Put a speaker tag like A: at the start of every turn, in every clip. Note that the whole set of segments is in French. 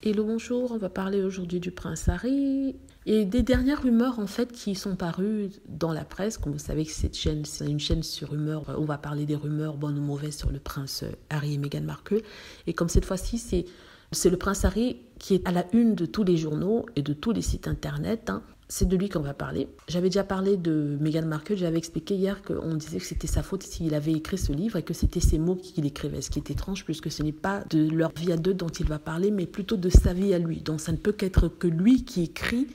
A: Hello, bonjour, on va parler aujourd'hui du prince Harry et des dernières rumeurs en fait qui sont parues dans la presse. Comme vous savez que cette chaîne, c'est une chaîne sur rumeurs, on va parler des rumeurs bonnes ou mauvaises sur le prince Harry et Meghan Markle. Et comme cette fois-ci, c'est le prince Harry qui est à la une de tous les journaux et de tous les sites internet. C'est de lui qu'on va parler. J'avais déjà parlé de Meghan Markle, j'avais expliqué hier qu'on disait que c'était sa faute s'il avait écrit ce livre et que c'était ses mots qu'il écrivait. Ce qui est étrange puisque ce n'est pas de leur vie à deux dont il va parler, mais plutôt de sa vie à lui. Donc ça ne peut qu'être que lui qui écrit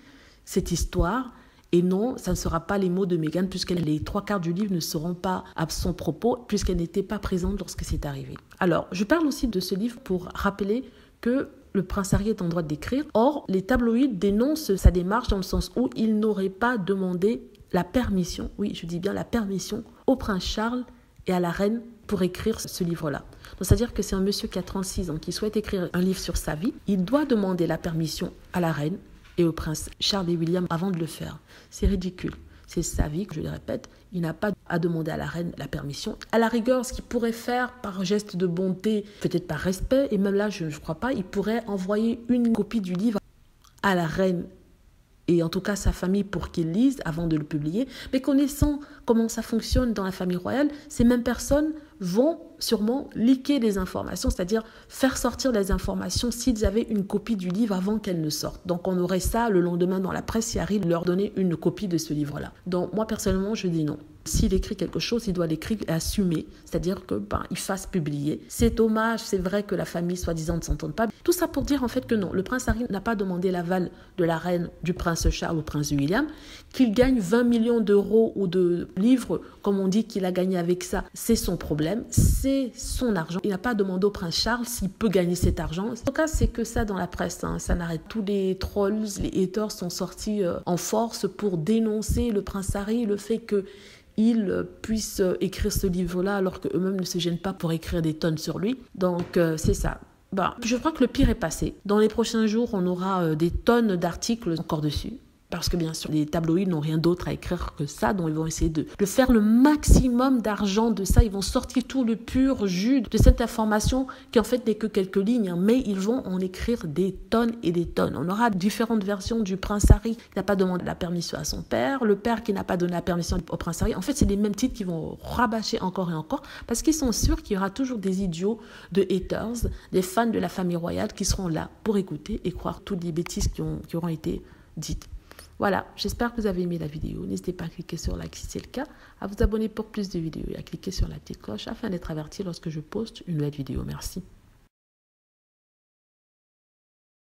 A: cette histoire. Et non, ça ne sera pas les mots de Meghan puisque les 3/4 du livre ne seront pas à son propos puisqu'elle n'était pas présente lorsque c'est arrivé. Alors, je parle aussi de ce livre pour rappeler que le prince Harry est en droit d'écrire. Or, les tabloïds dénoncent sa démarche dans le sens où il n'aurait pas demandé la permission, oui, je dis bien la permission, au prince Charles et à la reine pour écrire ce livre-là. Donc, c'est-à-dire que c'est un monsieur qui a 36 ans, qui souhaite écrire un livre sur sa vie. Il doit demander la permission à la reine et au prince Charles et William avant de le faire. C'est ridicule. C'est sa vie, je le répète. Il n'a pas à demander à la reine la permission. À la rigueur, ce qu'il pourrait faire par geste de bonté, peut-être par respect, et même là, je ne crois pas, il pourrait envoyer une copie du livre à la reine et en tout cas sa famille pour qu'ils lisent avant de le publier. Mais connaissant comment ça fonctionne dans la famille royale, ces mêmes personnes vont sûrement leaker des informations, c'est-à-dire faire sortir des informations s'ils avaient une copie du livre avant qu'elle ne sorte. Donc on aurait ça le lendemain dans la presse si Harry leur donnait une copie de ce livre-là. Donc moi personnellement je dis non. S'il écrit quelque chose, il doit l'écrire et assumer, c'est-à-dire que il fasse publier. C'est dommage, c'est vrai que la famille soi-disant ne s'entende pas. Tout ça pour dire en fait que non, le prince Harry n'a pas demandé l'aval de la reine, du prince Charles ou prince William. Qu'il gagne 20 millions d'euros ou de livres, comme on dit qu'il a gagné avec ça, c'est son problème, c'est son argent. Il n'a pas demandé au prince Charles s'il peut gagner cet argent. En tout cas, c'est que ça dans la presse, ça n'arrête. Tous les trolls, les haters sont sortis en force pour dénoncer le prince Harry, le fait que ils puissent écrire ce livre-là alors qu'eux-mêmes ne se gênent pas pour écrire des tonnes sur lui. Donc, c'est ça. Je crois que le pire est passé. Dans les prochains jours, on aura des tonnes d'articles encore dessus. Parce que bien sûr, les tabloïds n'ont rien d'autre à écrire que ça, donc ils vont essayer de faire le maximum d'argent de ça. Ils vont sortir tout le pur jus de cette information qui en fait n'est que quelques lignes, mais ils vont en écrire des tonnes et des tonnes. On aura différentes versions du prince Harry qui n'a pas demandé la permission à son père, le père qui n'a pas donné la permission au prince Harry. En fait, c'est les mêmes titres qui vont rabâcher encore et encore parce qu'ils sont sûrs qu'il y aura toujours des idiots, de haters, des fans de la famille royale qui seront là pour écouter et croire toutes les bêtises qui auront été dites. Voilà, j'espère que vous avez aimé la vidéo. N'hésitez pas à cliquer sur like si c'est le cas, à vous abonner pour plus de vidéos et à cliquer sur la petite cloche afin d'être averti lorsque je poste une nouvelle vidéo. Merci.